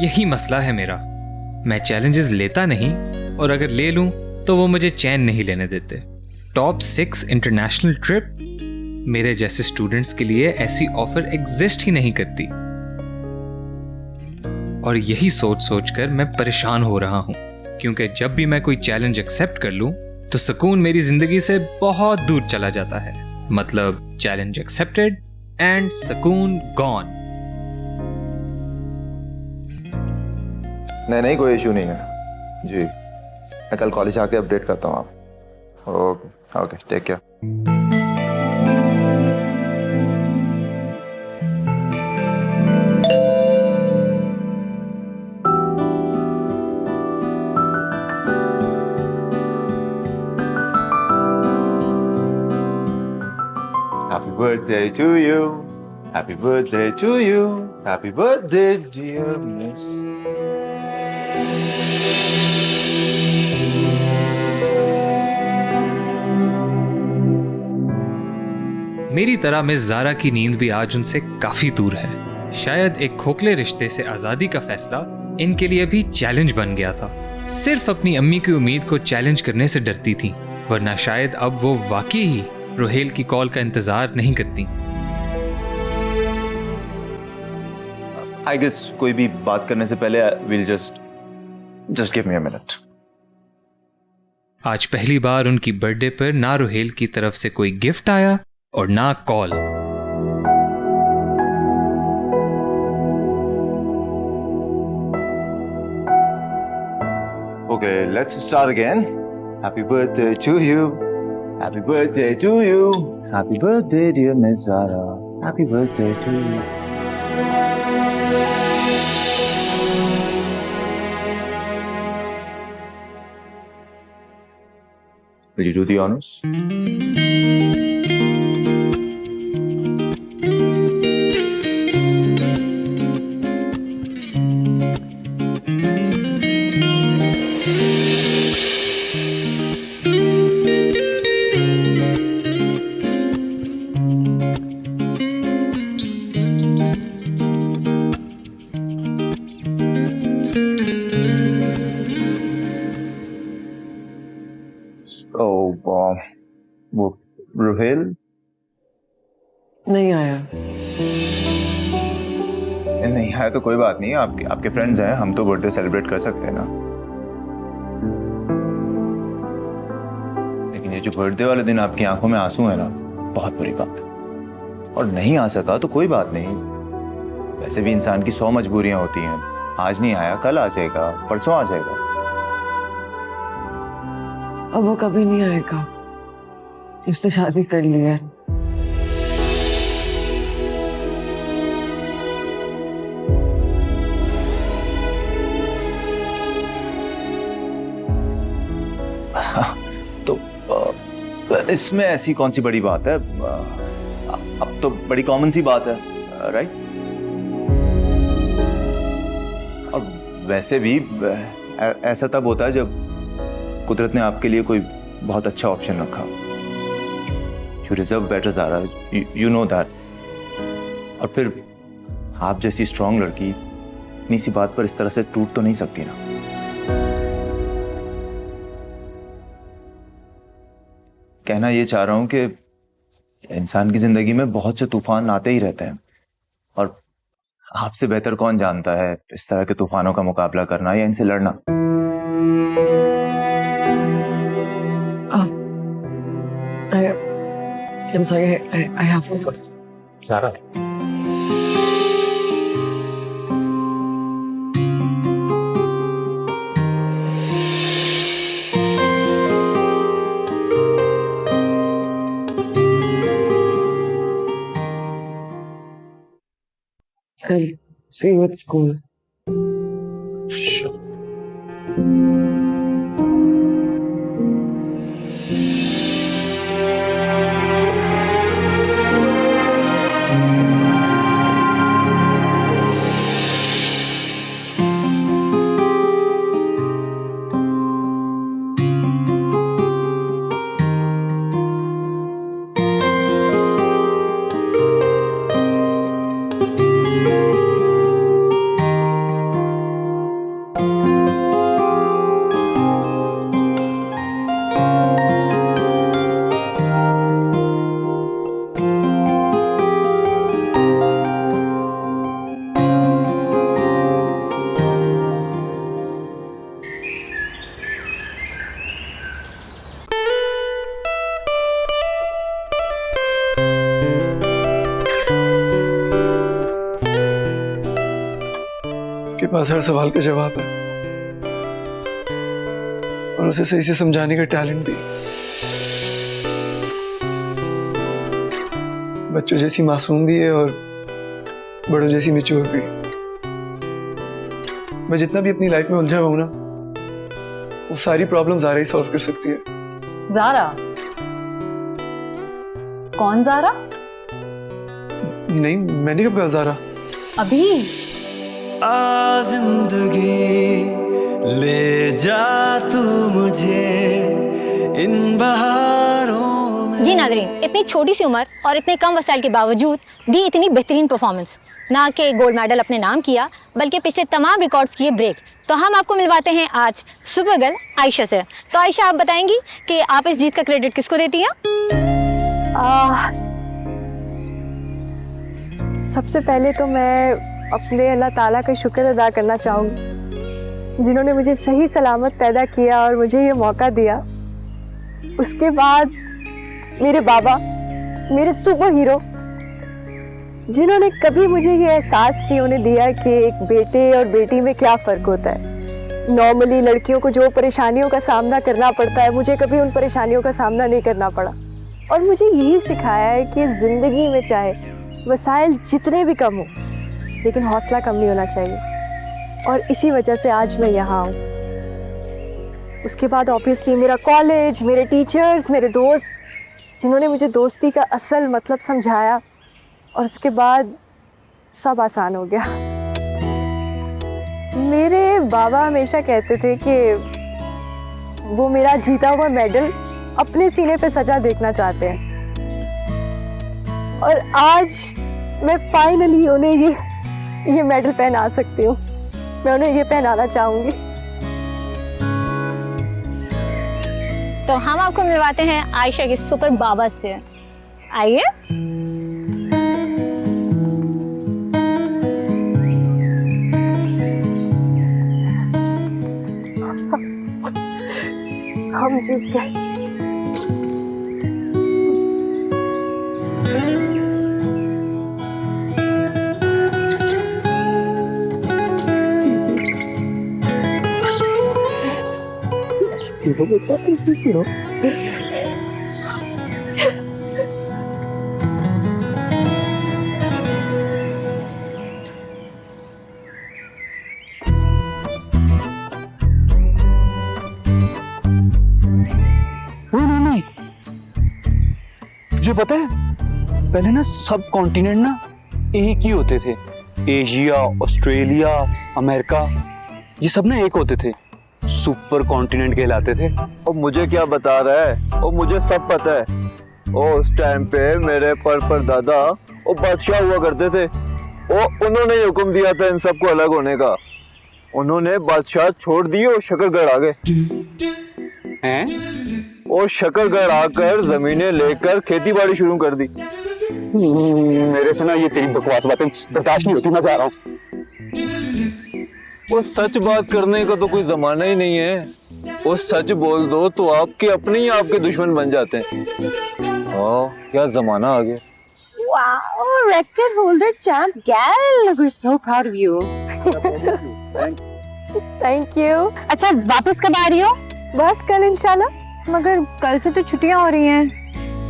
यही मसला है मेरा। मैं चैलेंजेस लेता नहीं, और अगर ले लूं तो वो मुझे चैन नहीं लेने देते। टॉप 6 इंटरनेशनल ट्रिप, मेरे जैसे स्टूडेंट्स के लिए ऐसी ऑफर एग्जिस्ट ही नहीं करती। और यही सोच सोच कर मैं परेशान हो रहा हूं, क्योंकि जब भी मैं कोई चैलेंज एक्सेप्ट कर लूं तो सुकून मेरी जिंदगी से बहुत दूर चला जाता है। मतलब चैलेंज एक्सेप्टेड एंड सुकून गॉन। नहीं, कोई इशू नहीं है जी। मैं कल कॉलेज आके अपडेट करता हूँ आप। Okay, take care. Happy birthday to you. Happy birthday to you. Happy birthday, dear miss. मेरी तरह मिस ज़ारा की नींद भी आज उनसे काफी दूर है। शायद एक खोखले रिश्ते से आजादी का फैसला इनके लिए भी चैलेंज बन गया था। सिर्फ अपनी अम्मी की उम्मीद को चैलेंज करने से डरती थी, वरना शायद अब वो वाकई ही रोहेल की कॉल का इंतजार नहीं करती। I guess कोई भी बात करने से पहले we'll just give me a minute. आज पहली बार उनकी बर्थडे पर ना रोहेल की तरफ से कोई गिफ्ट आया और ना call. Okay, let's start again. Happy birthday to you. Happy birthday to you. Happy birthday, dear Miss Zara. Happy birthday to you. Will you do the honors? वो रोहेल नहीं आया। नहीं आया तो कोई बात नहीं, आपके फ्रेंड्स हैं, हम तो बर्थडे सेलिब्रेट कर सकते हैं ना। लेकिन ये जो बर्थडे वाले दिन आपकी आंखों में आंसू है ना, बहुत बुरी बात है। और नहीं आ सका तो कोई बात नहीं, वैसे भी इंसान की 100 मजबूरियां होती हैं। आज नहीं आया, कल आ जाएगा, परसों आ जाएगा। अब वो कभी नहीं आएगा, उसने शादी कर ली है। तो इसमें ऐसी कौन सी बड़ी बात है? अब तो बड़ी कॉमन सी बात है, राइट? और वैसे भी ऐसा तब होता है जब कुदरत ने आपके लिए कोई बहुत अच्छा ऑप्शन रखा। You deserve better, Zara. You know that. और फिर आप जैसी स्ट्रॉन्ग लड़की इतनी सी बात पर इस तरह से टूट तो नहीं सकती ना। कहना ये चाह रहा हूं कि इंसान की जिंदगी में बहुत से तूफान आते ही रहते हैं, और आपसे बेहतर कौन जानता है इस तरह के तूफानों का मुकाबला करना या इनसे लड़ना। I'm sorry, I have to go. Zara. I'll see you at school. Sure. उसके पास हर सवाल का जवाब है और उसे सही से समझाने का टैलेंट भी। बच्चों जैसी मासूम भी है और बड़ों जैसी मैच्योर भी। मैं जितना भी अपनी लाइफ में उलझा हुआ हूं ना, वो सारी प्रॉब्लम ज़ारा ही सॉल्व कर सकती है। ज़ारा? कौन ज़ारा? नहीं, मैंने कब कहा ज़ारा? अभी आ जिंदगी ले जा तू मुझे इन बहारों में। जी नाज़रीन, इतनी छोटी सी उम्र और इतने कम वसाइल के बावजूद दी इतनी बेहतरीन परफॉर्मेंस। ना कि गोल्ड मेडल अपने नाम किया, बल्कि पिछले तमाम रिकॉर्ड्स किए ब्रेक। तो हम आपको मिलवाते हैं आज सुपर गर्ल आयशा से। तो आयशा, आप बताएंगी कि आप इस जीत का क्रेडिट किसको देती हैं? सबसे पहले तो मैं अपने अल्लाह ताला का शुक्र अदा करना चाहूँगी, जिन्होंने मुझे सही सलामत पैदा किया और मुझे ये मौका दिया। उसके बाद मेरे बाबा, मेरे सुपर हीरो, जिन्होंने कभी मुझे ये एहसास नहीं होने दिया कि एक बेटे और बेटी में क्या फ़र्क होता है। नॉर्मली लड़कियों को जो परेशानियों का सामना करना पड़ता है, मुझे कभी उन परेशानियों का सामना नहीं करना पड़ा। और मुझे यही सिखाया है कि ज़िंदगी में चाहे वसाइल जितने भी कम हो, लेकिन हौसला कम नहीं होना चाहिए। और इसी वजह से आज मैं यहाँ हूँ। उसके बाद ऑब्वियसली मेरा कॉलेज, मेरे टीचर्स, मेरे दोस्त, जिन्होंने मुझे दोस्ती का असल मतलब समझाया, और उसके बाद सब आसान हो गया। मेरे बाबा हमेशा कहते थे कि वो मेरा जीता हुआ मेडल अपने सीने पे सजा देखना चाहते हैं, और आज मैं फाइनली उन्हें ये मेडल पहना सकती हूँ। मैं उन्हें ये पहनाना चाहूँगी। तो हम आपको मिलवाते हैं आयशा के सुपर बाबा से। आइए। हम जीत गए। नहीं, तुझे पता है पहले ना सब कॉन्टिनेंट ना एक ही होते थे। एशिया, ऑस्ट्रेलिया, अमेरिका, ये सब ना एक होते थे, सुपर कॉन्टिनेंट कहलाते थे। और मुझे क्या बता रहा है? और मुझे सब पता है। और उस टाइम पे मेरे पर दादा वो बादशाह हुआ करते थे। और उन्होंने ही हुक्म दिया था इन सबको अलग होने का। उन्होंने बादशाह छोड़ दिए और शकरगढ़ आ गए हैं? और शकरगढ़ आकर जमीनें लेकर खेती बाड़ी शुरू कर दी। मेरे से ना ये तेरी बकवास बातें बर्दाश्त नहीं होती, मैं जा रहा हूँ। वो सच बात करने का तो कोई जमाना ही नहीं है। वो सच बोल दो तो आपके अपने ही आपके दुश्मन बन जाते हैं। क्या जमाना आ गया। Wow, record holder champ gal, we're so proud of you. Thank you. अच्छा, वापस कब आ रही हो? बस कल इंशाल्लाह। मगर कल से तो छुट्टियां हो रही हैं।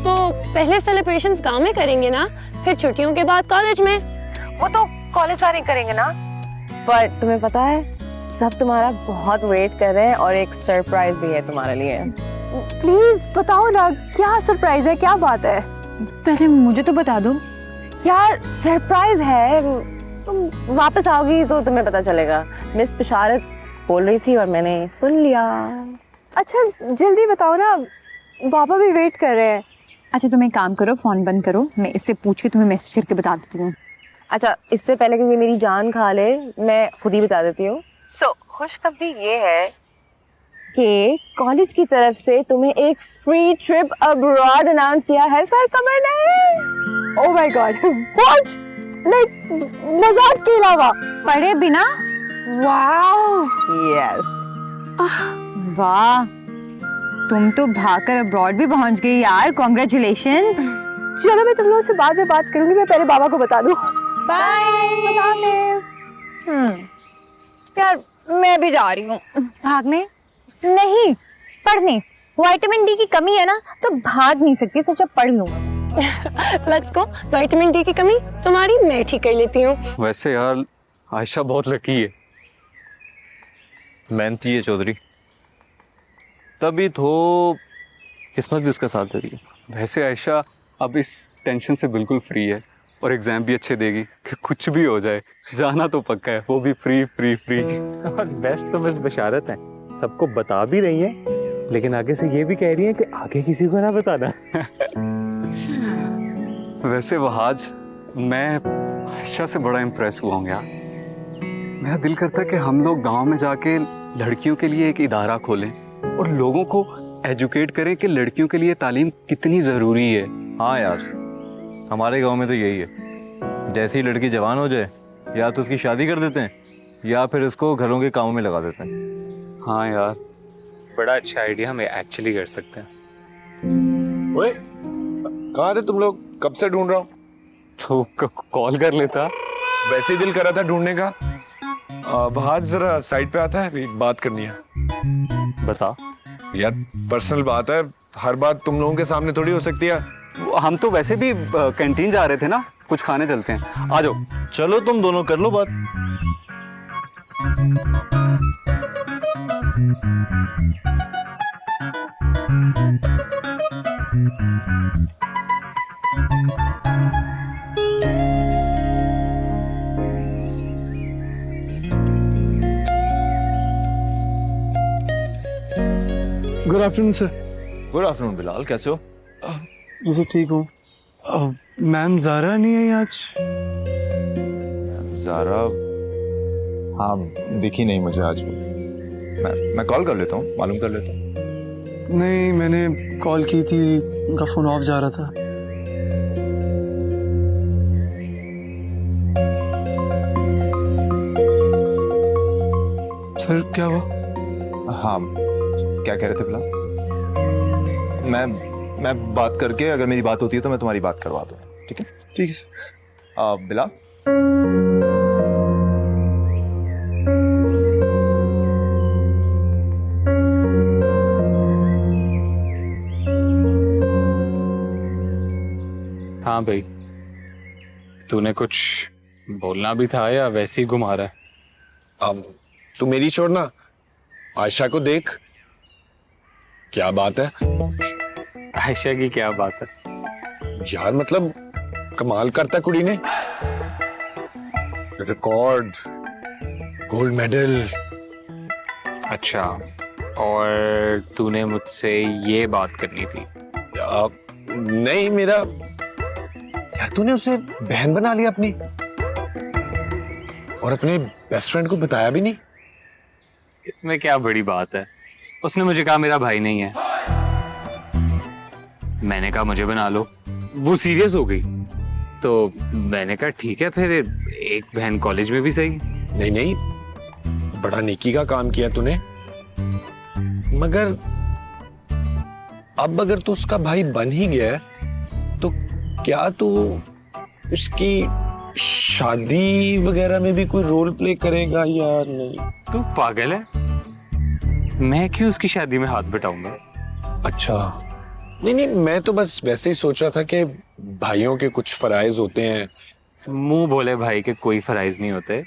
तो पहले सेलिब्रेशंस गांव में करेंगे ना, फिर छुट्टियों के बाद कॉलेज में। वो तो कॉलेज वाले करेंगे ना। पर तुम्हें पता है, सब तुम्हारा बहुत वेट कर रहे हैं और एक सरप्राइज भी है तुम्हारे लिए। प्लीज बताओ ना, क्या सरप्राइज है, क्या बात है? पहले मुझे तो बता दो। यार सरप्राइज है, तुम वापस आओगी तो तुम्हें पता चलेगा। मिस बिशारत बोल रही थी और मैंने सुन लिया। अच्छा जल्दी बताओ ना, बाबा भी वेट कर रहे हैं। अच्छा तुम एक काम करो, फोन बंद करो, मैं इससे पूछ के तुम्हें मैसेज करके बता देती हूँ। अच्छा, इससे पहले कि ये मेरी जान खा ले, मैं खुद ही बता देती हूँ। खुशखबरी ये है कि कॉलेज की तरफ से तुम्हें एक फ्री ट्रिप अब्रॉड अनाउंस किया है सर कमर ने। Oh my God, what? Like मजाक के अलावा पढ़े बिना? Wow, yes. वाह, तुम तो भागकर अब्रॉड भी पहुंच गई यार, कॉन्ग्रेचुलेशंस। चलो मैं तुम लोगों से बाद में बात करूंगी, मैं पहले बाबा को बता दूं। बाय। मैं भी जा रही हूँ। भागने नहीं, पढ़ने। विटामिन डी की कमी है ना, तो भाग नहीं सकती, सोचा पढ़ लूँ। Let's go. विटामिन डी की कमी तुम्हारी मैं ठीक कर लेती हूँ। वैसे यार आयशा बहुत लकी है। मेहनती है चौधरी, तभी तो किस्मत भी उसका साथ दे रही है। वैसे आयशा अब इस टेंशन से बिल्कुल फ्री है और एग्जाम भी अच्छे देगी कि कुछ भी हो जाए जाना तो पक्का है, वो भी फ्री फ्री फ्री। और बेस्ट तो बस बशारत है, सबको बता भी रही है, लेकिन आगे से ये भी कह रही है कि आगे किसी को ना बताना। वैसे वहाज मैं आयशा से बड़ा इम्प्रेस हुआ हूँ यार। मेरा दिल करता है कि हम लोग गांव में जाके लड़कियों के लिए एक इदारा खोलें और लोगों को एजुकेट करें कि लड़कियों के लिए तालीम कितनी ज़रूरी है। हाँ यार, हमारे गांव में तो यही है, जैसे ही लड़की जवान हो जाए या तो उसकी शादी कर देते हैं या फिर उसको घरों के कामों में लगा देते हैं। हाँ यार, बड़ा अच्छा आइडिया, हम एक्चुअली कर सकते हैं। ओए, कहाँ थे तुम लोग? कब से ढूंढ रहा हूँ। तो कॉल कर लेता। वैसे ही दिल कर रहा था ढूंढने का। बाहर जरा साइड पे आता है, अभी बात करनी है। बता यार, पर्सनल बात है, हर बात तुम लोगों के सामने थोड़ी हो सकती है। हम तो वैसे भी कैंटीन जा रहे थे ना, कुछ खाने चलते हैं, आ जाओ। चलो तुम दोनों कर लो बात। Good afternoon sir. Good afternoon Bilal, कैसे हो? मुझे ठीक हूँ। मैम ज़ारा नहीं आई आज? ज़ारा, हाँ दिखी नहीं मुझे आज। मैं कॉल कर लेता हूँ, मालूम कर लेता हूँ। नहीं, मैंने कॉल की थी, उनका फ़ोन ऑफ जा रहा था। सर क्या हुआ? हाँ, क्या कह रहे थे बिलाल? मैं बात करके, अगर मेरी बात होती है तो मैं तुम्हारी बात करवा दूँ, ठीक है? ठीक है सर। बिलाल, हाँ भाई, तूने कुछ बोलना भी था या वैसे ही घुमा रहा है? तू मेरी छोड़ना, आयशा को देख, क्या बात है। आयशा की क्या बात है यार? मतलब कमाल करता कुड़ी ने, रिकॉर्ड, गोल्ड मेडल। अच्छा, और तूने मुझसे ये बात करनी थी? नहीं, मेरा यार, तूने उसे बहन बना लिया अपनी, और अपने बेस्ट फ्रेंड को बताया भी नहीं। इसमें क्या बड़ी बात है? उसने मुझे कहा मेरा भाई नहीं है, मैंने कहा मुझे बना लो, वो सीरियस हो गई, तो मैंने कहा ठीक है, फिर एक बहन कॉलेज में भी सही। नहीं नहीं, बड़ा नेकी का काम किया तूने, मगर अब अगर तू उसका भाई बन ही गया तो क्या तू उसकी शादी वगैरह में भी कोई रोल प्ले करेगा या नहीं? तू पागल है? मैं क्यों उसकी शादी में हाथ बटाऊंगा? अच्छा, नहीं नहीं, मैं तो बस वैसे ही सोच रहा था कि भाइयों के कुछ फराइज होते हैं। मुंह बोले भाई के कोई फराइज नहीं होते,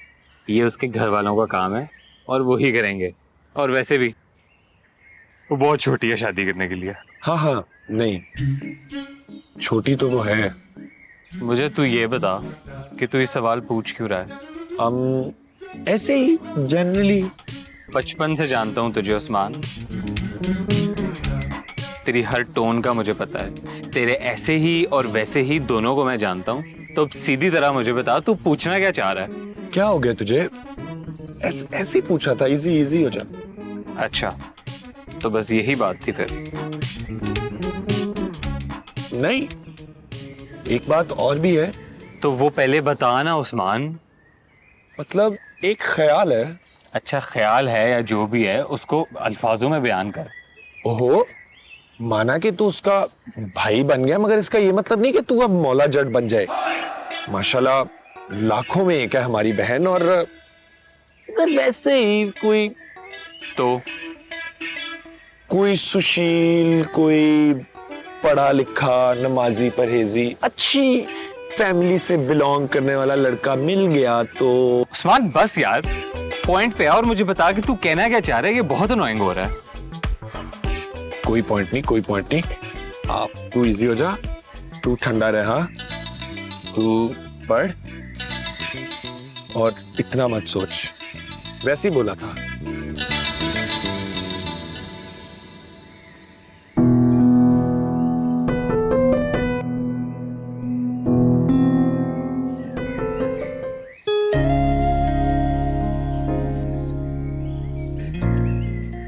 ये उसके घर वालों का काम है और वो ही करेंगे, और वैसे भी वो बहुत छोटी है शादी करने के लिए। हाँ हाँ, नहीं छोटी तो वो है। मुझे तू ये बता कि तू ये सवाल पूछ क्यों रहा है? ऐसे ही जनरली। बचपन से जानता हूं तुझे उस्मान, तेरी हर टोन का मुझे पता है, तेरे ऐसे ही और वैसे ही दोनों को मैं जानता हूं, तो सीधी तरह मुझे बता तू पूछना क्या चाह रहा है? क्या हो गया तुझे? ऐसे ही पूछा था, इजी इजी हो जा। अच्छा, तो बस यही बात थी फिर? नहीं, एक बात और भी है। तो वो पहले बता ना उस्मान। मतलब एक ख्याल है। अच्छा, ख्याल है या जो भी है उसको अल्फाजों में बयान कर। ओहो, माना कि तू उसका भाई बन गया, मगर इसका ये मतलब नहीं कि तू अब मौला जट बन जाए। माशाल्लाह लाखों में एक है हमारी बहन, और अगर वैसे ही कोई तो कोई सुशील, कोई पढ़ा लिखा, नमाजी, परहेजी, अच्छी फैमिली से बिलोंग करने वाला लड़का मिल गया तो। उस्मान बस यार, पॉइंट पे आ और मुझे बता कि तू कहना क्या चाह रहा है। ये बहुत अनोइंग हो रहा है। कोई पॉइंट नहीं, कोई पॉइंट नहीं। आप तू इजी हो जा, तू ठंडा रहा, तू पढ़ और इतना मत सोच। वैसे ही बोला था।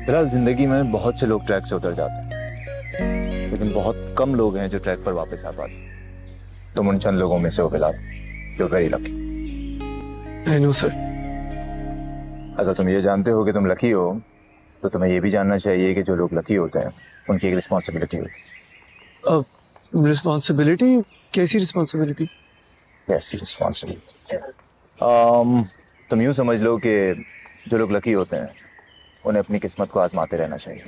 फिलहाल जिंदगी में बहुत से लोग ट्रैक से उतर जाते हैं, लेकिन बहुत कम लोग हैं जो ट्रैक पर वापस आ पाते। तुम उन चंद लोगों में से हो बिलाल, जो very lucky. I know sir. अगर तुम ये जानते हो कि तुम लकी हो, तो तुम्हें ये भी जानना चाहिए कि जो लोग लकी होते हैं उनकी एक रिस्पॉन्सिबिलिटी होती है। अब रिस्पॉन्सिबिलिटी? कैसी रिस्पॉन्सिबिलिटी? कैसी रिस्पॉन्सिबिलिटी? तुम यूं समझ लो कि जो लोग लकी होते हैं उन्हें अपनी किस्मत को आजमाते रहना चाहिए,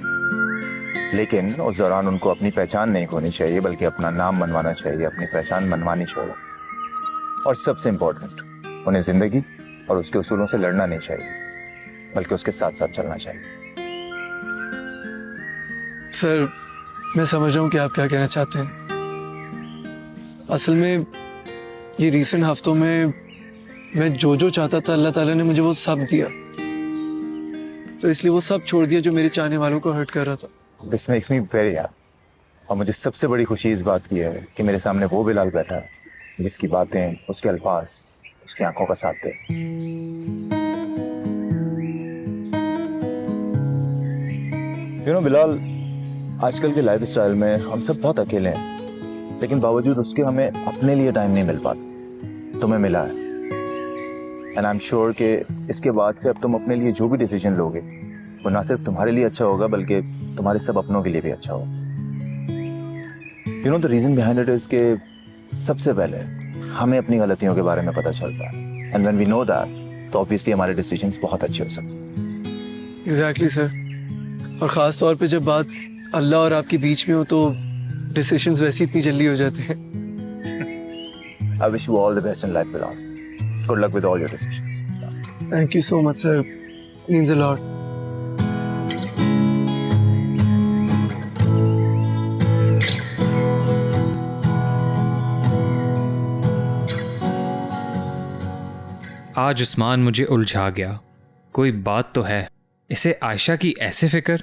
लेकिन उस दौरान उनको अपनी पहचान नहीं खोनी चाहिए, बल्कि अपना नाम मनवाना चाहिए, अपनी पहचान मनवानी चाहिए। और सबसे इम्पोर्टेंट, उन्हें जिंदगी और उसके उसूलों से लड़ना नहीं चाहिए, बल्कि उसके साथ साथ चलना चाहिए। सर, मैं समझ रहा हूँ कि आप क्या कहना चाहते हैं। असल में ये रीसेंट हफ्तों में मैं जो चाहता था, अल्लाह ताला ने मुझे वो सब दिया, तो इसलिए वो सब छोड़ दिया जो मेरे चाहने वालों को हर्ट कर रहा था। This makes me very happy। और मुझे सबसे बड़ी खुशी इस बात की है कि मेरे सामने वो बिलाल बैठा है जिसकी बातें, उसके अल्फाज, उसकी आंखों का साथ दे। बिलाल, आजकल के लाइफस्टाइल में हम सब बहुत अकेले हैं, लेकिन बावजूद उसके हमें अपने लिए टाइम नहीं मिल पाता। तुम्हें मिला है, एंड आई एम श्योर कि इसके बाद से अब तुम अपने लिए जो भी डिसीजन लोगे वो ना सिर्फ तुम्हारे लिए अच्छा होगा, बल्कि तुम्हारे सब अपनों के लिए भी अच्छा होगा। The reason behind it is कि सबसे पहले हमें अपनी गलतियों के बारे में पता चलता है, and when we know that, तो ऑब्वियसली हमारे डिसीजंस बहुत अच्छे हो सकते हैं। Exactly sir. और ख़ास तौर पे जब बात अल्लाह और आपके बीच में हो तो डिसीजंस वैसे इतनी जल्दी हो जाते हैं। I wish you all the best in life, Bilal. Good luck with all your decisions. Thank you so much, sir. Means a lot. आज उस्मान मुझे उलझा गया। कोई बात तो है, इसे आयशा की ऐसे फिक्र।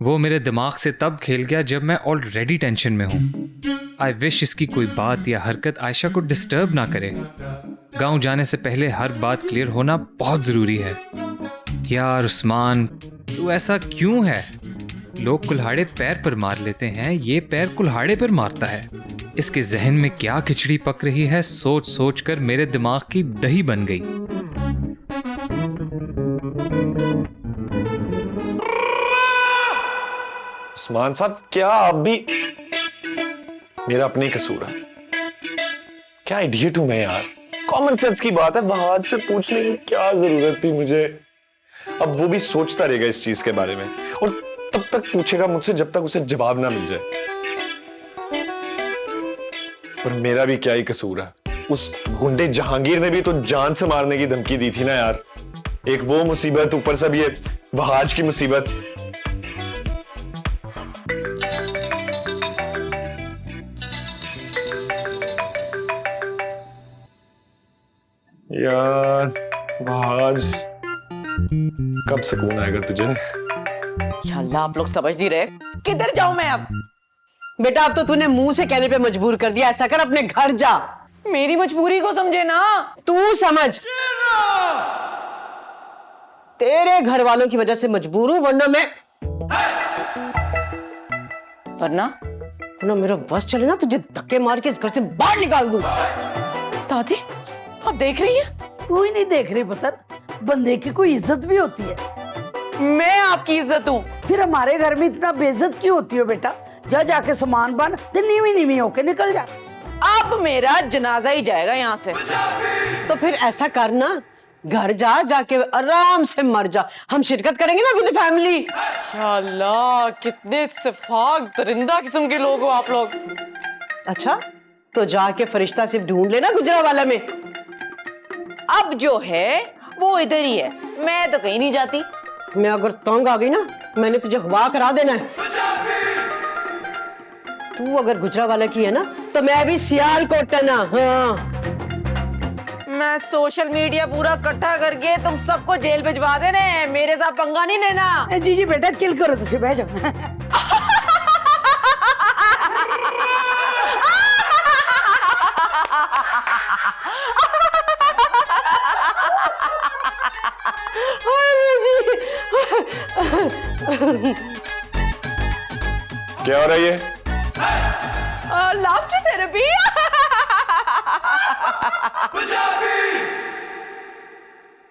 वो मेरे दिमाग से तब खेल गया जब मैं ऑलरेडी टेंशन में हूँ। आई विश इसकी कोई बात या हरकत आयशा को डिस्टर्ब ना करे। गांव जाने से पहले हर बात क्लियर होना बहुत ज़रूरी है। यार उस्मान, तू ऐसा क्यों है? लोग कुल्हाड़े पैर पर मार लेते हैं, ये पैर कुल्हाड़े पर मारता है। इसके जहन में क्या खिचड़ी पक रही है, सोच सोच कर मेरे दिमाग की दही बन गई। उस्मान साहब, क्या आप भी? मेरा अपने कसूर है। क्या इडियट हूं मैं यार। कॉमन सेंस की बात है, वहां से पूछने की क्या जरूरत थी मुझे। अब वो भी सोचता रहेगा इस चीज के बारे में, और तब तक पूछेगा मुझसे जब तक उसे जवाब ना मिल जाए। पर मेरा भी क्या ही कसूर है। उस गुंडे जहांगीर ने भी तो जान से मारने की धमकी दी थी ना यार। एक वो मुसीबत, ऊपर से ये वहाज की मुसीबत। यार वहाज, कब सुकून आएगा तुझे? या अल्लाह, आप लोग समझ नहीं रहे। किधर जाऊं मैं अब? बेटा, अब तो तूने मुंह से कहने पे मजबूर कर दिया। ऐसा कर, अपने घर जा। मेरी मजबूरी को समझे ना तू। समझ, तेरे घर वालों की वजह से मजबूर हूं, वरना मेरा बस चले ना, तुझे धक्के मार के इस घर से बाहर निकाल दूं। दादी, आप देख रही हैं? तू ही नहीं देख रही पुत्र, बंदे की कोई इज्जत भी होती है। मैं आपकी इज्जत हूँ, फिर हमारे घर में इतना बेइज्जत क्यों होती हो बेटा? जा जाके सामान बन, नीवी होके निकल जा। अब मेरा जनाजा ही जाएगा यहाँ से। तो फिर ऐसा करना, घर जा, जाके आराम से मर जा। हम शिरकत करेंगे ना विद फैमिली। या अल्लाह, कितने सफाक दरिंदा किस्म के लोग हो आप लोग। अच्छा, तो जाके फरिश्ता सिर्फ ढूंढ लेना गुजरावाला में। अब जो है वो इधर ही है, मैं तो कहीं नहीं जाती। मैं अगर तंग आ गई ना, मैंने तुझे अगवा करा देना है। तू अगर गुजरावाला की है ना, तो मैं भी सियालकोट ना। हाँ, मैं सोशल मीडिया पूरा इकट्ठा करके तुम सबको जेल भिजवा देने, मेरे साथ पंगा नहीं लेना। जी जी बेटा, चिल करो, तुझे बह जाओ। क्या हो रहा है ये? Laughter therapy.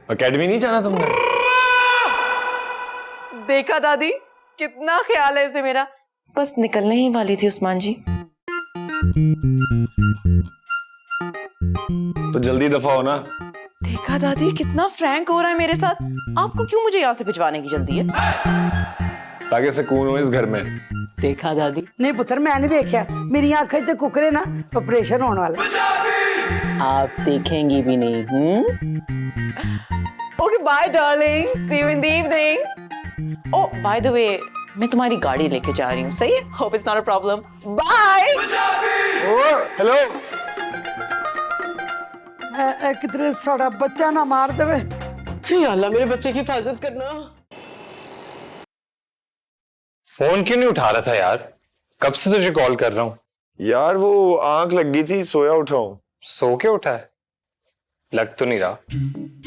अकेडमी नहीं जाना तुमने? देखा दादी, कितना ख्याल है इसे मेरा। बस निकलने ही वाली थी उस्मान जी। तो जल्दी दफा हो ना। देखा दादी, कितना फ्रैंक हो रहा है मेरे साथ। आपको क्यों मुझे यहाँ से भिजवाने की जल्दी है? ताकि सुकून हो इस घर में। देखा दादी। नहीं पुत्र, मैंने देखा, मेरी आंखें तो कुकरे ना, ऑपरेशन होने वाला। आप देखेंगी भी नहीं। Okay, bye darling, see you in the evening. Oh, by the way, मैं तुम्हारी गाड़ी लेके जा रही हूँ, सही है? Hope it's not a problem. Bye. Hello. कितने साड़ा बच्चा ना मार देवे। अल्लाह, मेरे बच्चे की हिफाजत करना। फोन क्यों नहीं उठा रहा था यार? कब से तुझे कॉल कर रहा हूँ यार। वो आंख लग गई थी, सोया उठा हूँ। सो के उठा है? लग तो नहीं रहा।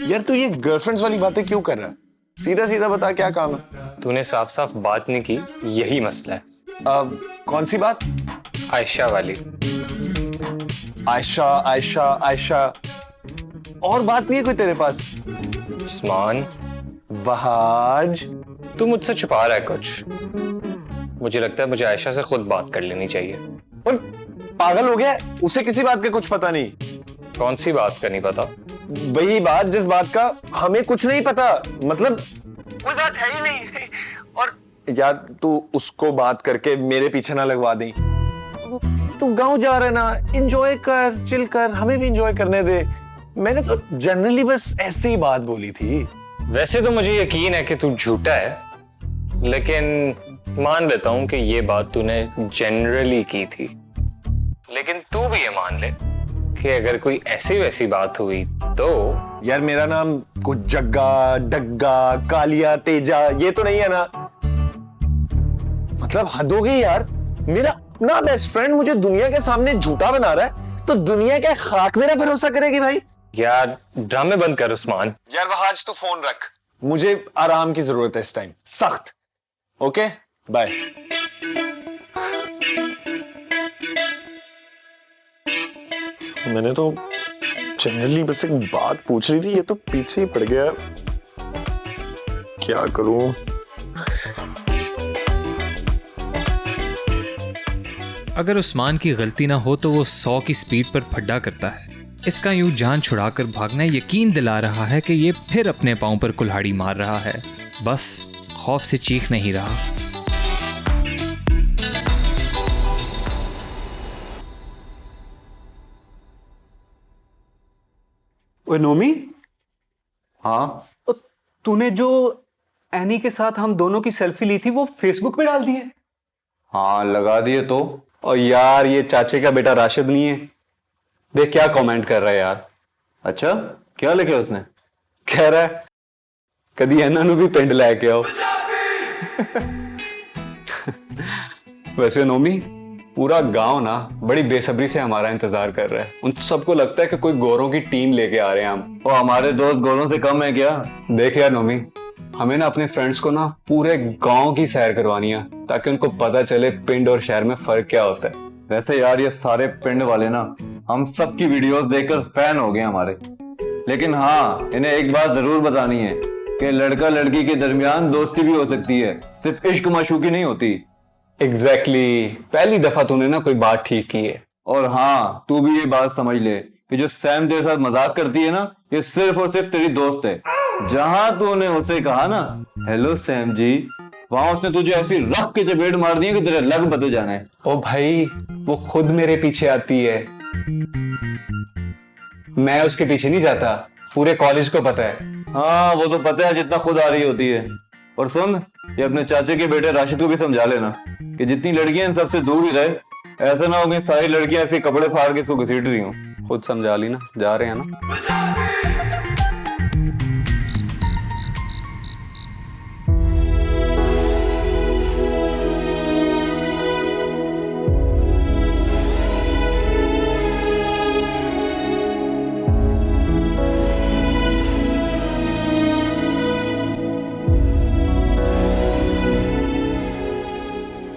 यार तू ये गर्लफ्रेंड्स वाली बातें क्यों कर रहा है? सीधा सीधा बता, क्या काम है? तूने साफ साफ बात नहीं की, यही मसला है। कौन सी बात? आयशा वाली। आयशा आयशा आयशा, और बात नहीं है कोई तेरे पास? उस्मान, वहाज, तू मुझसे छुपा रहा है कुछ। मुझे लगता है मुझे आयशा से खुद बात कर लेनी चाहिए। और पागल हो गया, उसे किसी बात का कुछ पता नहीं। कौन सी बात का नहीं पता? वही बात जिस बात का हमें कुछ नहीं पता। मतलब कोई बात है ही नहीं। और यार तू उसको बात करके मेरे पीछे ना लगवा दे। तू गांव जा रहा है ना, एंजॉय कर, चिल कर, हमें भी एंजॉय करने दे। मैंने तो जनरली बस ऐसे ही बात बोली थी। वैसे तो मुझे यकीन है कि तू झूठा है, लेकिन मान लेता हूं कि ये बात तूने जनरली की थी। लेकिन तू भी ये मान ले कि अगर कोई ऐसी वैसी बात हुई तो। यार मेरा नाम कुछ जग्गा, डग्गा, कालिया, तेजा ये तो नहीं है ना? मतलब हद हो गई यार। मेरा अपना बेस्ट फ्रेंड मुझे दुनिया के सामने झूठा बना रहा है, तो दुनिया क्या खाक मेरा भरोसा करेगी भाई? यार ड्रामे बंद कर उस्मान। यार वह आज तू फोन रख, मुझे आराम की जरूरत है इस टाइम, सख्त। Okay, bye. मैंने तो जनरली बस एक बात पूछ रही थी, ये तो पीछे ही पड़ गया। क्या करूं? अगर उस्मान की गलती ना हो तो वो 100 की स्पीड पर फड्डा करता है। इसका यूं जान छुड़ाकर भागना यकीन दिला रहा है कि ये फिर अपने पांव पर कुल्हाड़ी मार रहा है, बस खौफ से चीख नहीं रहा। ओए नोमी। हाँ, तूने जो एनी के साथ हम दोनों की सेल्फी ली थी वो फेसबुक पे डाल दी है? हाँ लगा दिए तो। और यार ये चाचे का बेटा राशिद नहीं है, देख क्या कमेंट कर रहा है यार। अच्छा क्या लिखा उसने? कह रहा है कदी इन्हों भी पिंड लैके आओ। वैसे नोमी पूरा गांव ना बड़ी बेसब्री से हमारा इंतजार कर रहा है। उन सबको लगता है कि कोई गोरों की टीम लेके आ रहे हैं हम। और हमारे दोस्त गोरों से कम है क्या? देख यार नोमी, हमें ना अपने फ्रेंड्स को ना पूरे गांव की सैर करवानी है ताकि उनको पता चले पिंड और शहर में फर्क क्या होता है। वैसे यार ये सारे पिंड वाले ना हम सब की वीडियोस देखकर फैन हो गए हमारे। लेकिन हाँ, इन्हें एक बात जरूर बतानी है कि लड़का लड़की के दरमियान दोस्ती भी हो सकती है, सिर्फ इश्क माशूकी नहीं होती। एग्जैक्टली, पहली दफा तूने ना कोई बात ठीक की है। और हाँ, तू भी ये बात समझ ले कि जो सैम तेरे साथ मजाक करती है ना, ये सिर्फ और सिर्फ तेरी दोस्त है। जहां तूने उसे कहा ना हेलो सैम जी, वहां उसने तुझे ऐसी रख के चपेट मार दी है कि तेरे लग बदल जाना है। ओ भाई, वो खुद मेरे पीछे आती है, मैं उसके पीछे नहीं जाता, पूरे कॉलेज को पता है। हाँ वो तो पता है जितना खुद आ रही होती है। और सुन, ये अपने चाचे के बेटे राशिद को भी समझा लेना कि जितनी लड़कियां इन सबसे दूर ही रहे, ऐसा ना हो कि सारी लड़कियां ऐसे कपड़े फाड़ के इसको घसीट रही हूँ। खुद समझा ली ना, जा रहे हैं ना।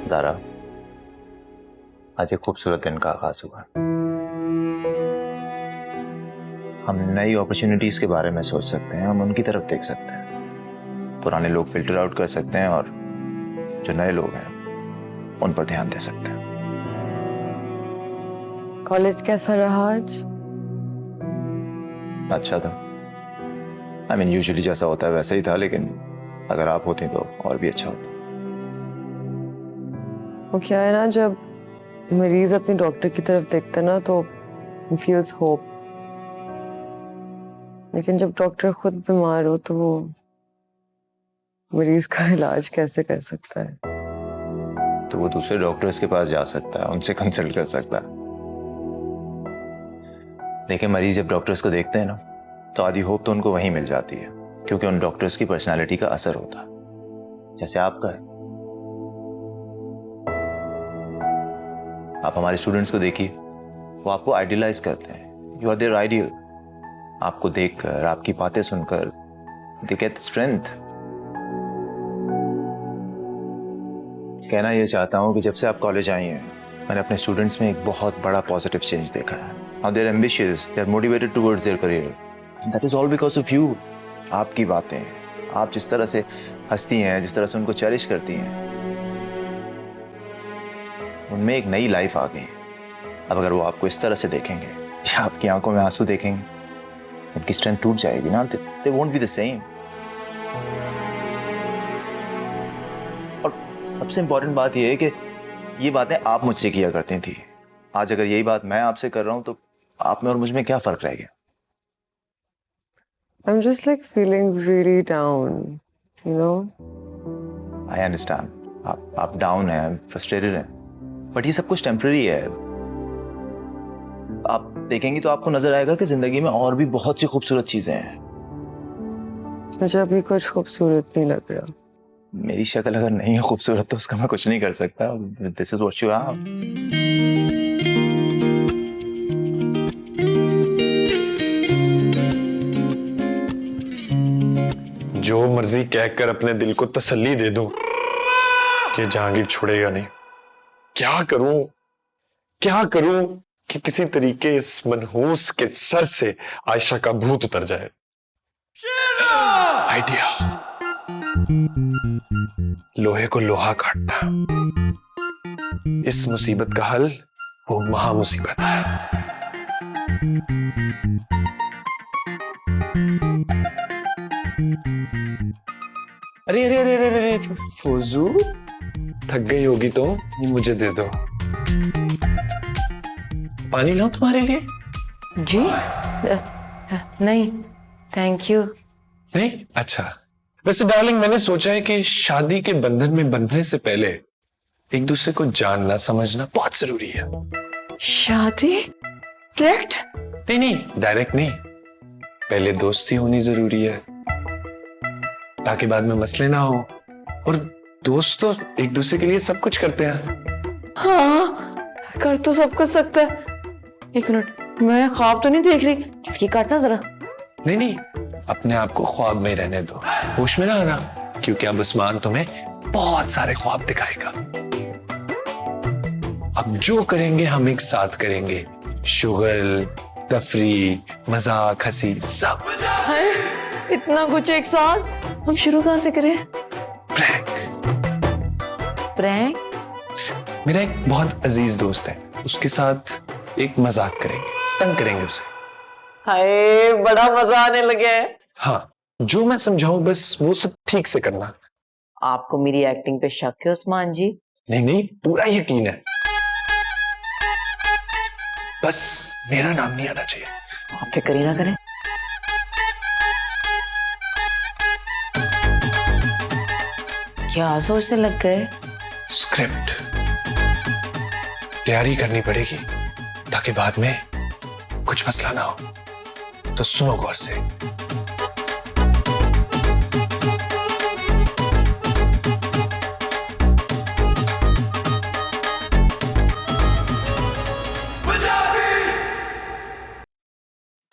ज़ारा, आज एक खूबसूरत दिन का आगाज हुआ। हम नई अपॉर्चुनिटीज के बारे में सोच सकते हैं, हम उनकी तरफ देख सकते हैं, पुराने लोग फिल्टर आउट कर सकते हैं और जो नए लोग हैं उन पर ध्यान दे सकते हैं। कॉलेज कैसा रहा आज? अच्छा था। आई मीन यूजुअली जैसा होता है वैसा ही था, लेकिन अगर आप होती तो और भी अच्छा होता। वो क्या है ना, जब मरीज अपने डॉक्टर की तरफ देखता ना तो फील्स होप, लेकिन जब डॉक्टर खुद बीमार हो तो वो मरीज का इलाज कैसे कर सकता है? तो वो दूसरे डॉक्टर्स के पास जा सकता है, उनसे कंसल्ट कर सकता है। देखिए, मरीज जब डॉक्टर्स को देखते हैं ना तो आधी होप तो उनको वहीं मिल जाती है, क्योंकि उन डॉक्टर्स की पर्सनालिटी का असर होता है, जैसे आपका है। आप हमारे स्टूडेंट्स को देखिए, वो आपको आइडियलाइज करते हैं। You are their ideal. आपको देखकर, आपकी बातें सुनकर दे गेट स्ट्रेंथ। कहना ये चाहता हूं कि जब से आप कॉलेज आई हैं, मैंने अपने स्टूडेंट्स में एक बहुत बड़ा पॉजिटिव चेंज देखा है। Now they are ambitious, they are motivated towards their career. That is all because of you. आपकी बातें, आप जिस तरह से हंसती हैं, जिस तरह से उनको चेरिश करती हैं, उनमें एक नई लाइफ आ गई। अब अगर वो आपको इस तरह से देखेंगे या आपकी आंखों में आंसू देखेंगे, उनकी स्ट्रेंथ टूट जाएगी ना। They won't be the same. और सबसे इंपॉर्टेंट बात यह है कि ये बातें आप मुझसे किया करती थी। आज अगर यही बात मैं आपसे कर रहा हूं तो आप में और मुझ में क्या फर्क रह गया? I'm just like feeling really down, you know? I understand. आप डाउन हैं, फ्रस्ट्रेटेड हैं, बट ये सब कुछ टेम्पररी है। आप देखेंगी तो आपको नजर आएगा कि जिंदगी में और भी बहुत सी खूबसूरत चीजें हैं। मुझे अभी कुछ खूबसूरत नहीं लग रहा। मेरी शक्ल अगर नहीं है खूबसूरत तो उसका मैं कुछ नहीं कर सकता। This is what you have. जो मर्जी कहकर अपने दिल को तसल्ली दे दो कि जहांगीर छोड़ेगा नहीं। क्या करूं कि किसी तरीके इस मनहूस के सर से आयशा का भूत उतर जाए। आइडिया, लोहे को लोहा काटता। इस मुसीबत का हल वो महा मुसीबत है। अरे अरे अरे अरे अरे फौजू, थक गई होगी तो मुझे दे दो। पानी लाऊं तुम्हारे लिए? जी नहीं, थैंक यू। नहीं? अच्छा। वैसे डार्लिंग, मैंने सोचा है कि शादी के बंधन में बंधने से पहले एक दूसरे को जानना समझना बहुत जरूरी है। शादी डायरेक्ट? नहीं, डायरेक्ट नहीं, पहले दोस्ती होनी जरूरी है ताकि बाद में मसले ना हो। और दोस्त तो एक दूसरे के लिए सब कुछ करते हैं। हाँ, कर तो सब कुछ सकता है। एक मिनट, मैं ख्वाब तो नहीं देख रही। ये काटना जरा। नहीं, अपने आप को ख्वाब में रहने दो, होश में ना आना, क्योंकि अब उस्मान तुम्हें बहुत सारे ख्वाब दिखाएगा। अब जो करेंगे हम एक साथ करेंगे, शुगल, तफरी, मजाक, हंसी, सब। हाय, इतना कुछ एक साथ। हम शुरू कहां से करें? प्रैंक? मेरा एक बहुत अजीज दोस्त है, उसके साथ एक मजाक करेंगे, तंग करेंगे उसे। हाय बड़ा मजा आने लगे है। हाँ, जो मैं समझाऊं बस वो सब ठीक से करना। आपको मेरी एक्टिंग पे शक है उस्मान जी? नहीं नहीं, पूरा यकीन है, बस मेरा नाम नहीं आना चाहिए। आप फिक्र ही ना करें। क्या सोचने लग गए? स्क्रिप्ट तैयारी करनी पड़ेगी ताकि बाद में कुछ मसला ना हो। तो सुनो गौर से।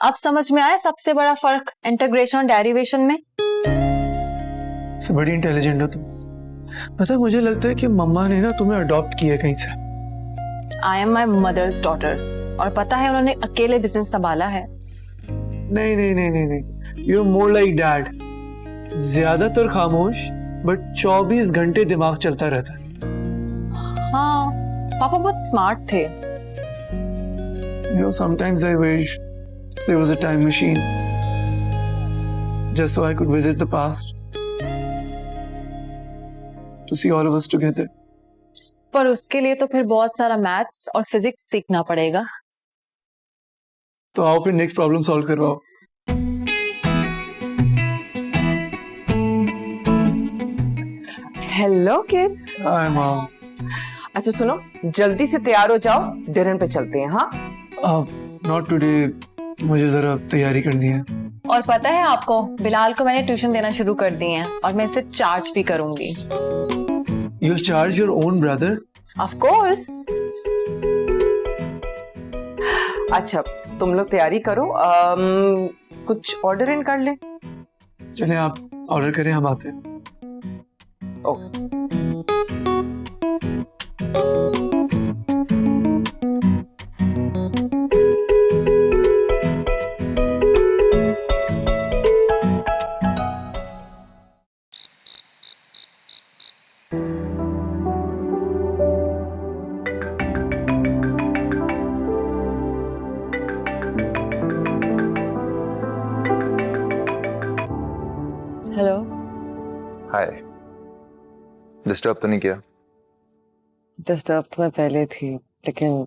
अब समझ में आया सबसे बड़ा फर्क इंटीग्रेशन और डेरिवेशन में? से बड़ी इंटेलिजेंट हो तुम। पता है, मुझे लगता है कि मम्मा ने ना तुम्हें अडॉप्ट किया कहीं से। I am my mother's daughter, और पता है उन्होंने अकेले बिजनेस संभाला है। नहीं नहीं नहीं नहीं नहीं, you are more like dad. ज्यादातर खामोश बट 24 घंटे दिमाग चलता रहता है। हाँ, पापा बहुत स्मार्ट थे। You know, sometimes I wish there was a time machine just so I could visit the past to see all of us together. पर उसके लिए तो फिर बहुत सारा मैथ्स और फिजिक्स सीखना पड़ेगा। तो आओ फिर नेक्स्ट प्रॉब्लम सॉल्व करवाओ। Hello kid. Hi mom. अच्छा सुनो, जल्दी से तैयार हो जाओ, डिनर पे चलते हैं। हाँ नॉट टुडे, मुझे जरा तैयारी करनी है। और पता है आपको, बिलाल को मैंने ट्यूशन देना शुरू कर दी है और मैं इसे चार्ज भी करूंगी। You'll charge your own brother? Of course. अच्छा तुम लोग तैयारी करो, कुछ ऑर्डर इन कर ले। चलें आप ऑर्डर करें, हम आते हैं। हेलो। हाय, डिस्टर्ब तो नहीं किया? डिस्टर्ब तो मैं पहले थी, लेकिन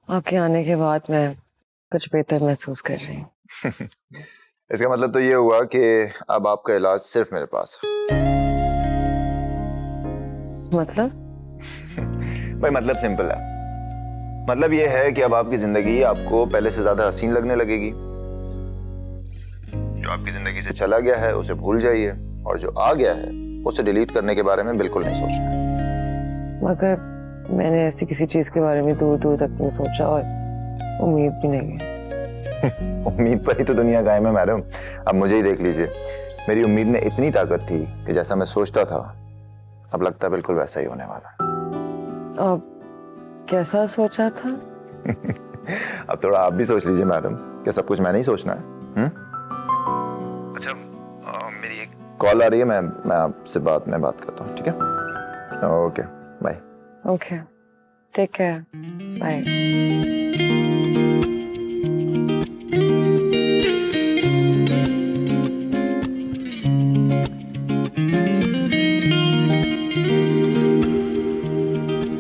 आपके आने के बाद मैं कुछ बेहतर महसूस कर रही हूँ। इसका मतलब तो ये हुआ कि अब आपका इलाज सिर्फ मेरे पास है। मतलब? भाई मतलब सिंपल है। मतलब ये है कि अब आपकी जिंदगी आपको पहले से ज्यादा हसीन लगने लगेगी। जो आपकी जिंदगी से चला गया है उसे भूल जाइए, और जो आ गया है उसे डिलीट करने के बारे में बिल्कुल नहीं सोचना। मगर मैंने ऐसी किसी चीज के बारे में दूर दूर तक नहीं सोचा, और उम्मीद भी नहीं है। उम्मीद पर ही तो दुनिया कायम है मैडम। अब मुझे ही देख लीजिए, मेरी उम्मीद में इतनी ताकत थी कि जैसा मैं सोचता था अब लगता बिल्कुल वैसा ही होने वाला। अब कैसा सोचा था? अब थोड़ा आप भी सोच लीजिए मैडम, क्या सब कुछ मैंने ही सोचना है? अच्छा मेरी एक कॉल आ रही है, मैं आपसे बाद में बात करता हूँ, ठीक है? Okay bye. Okay, take care, bye.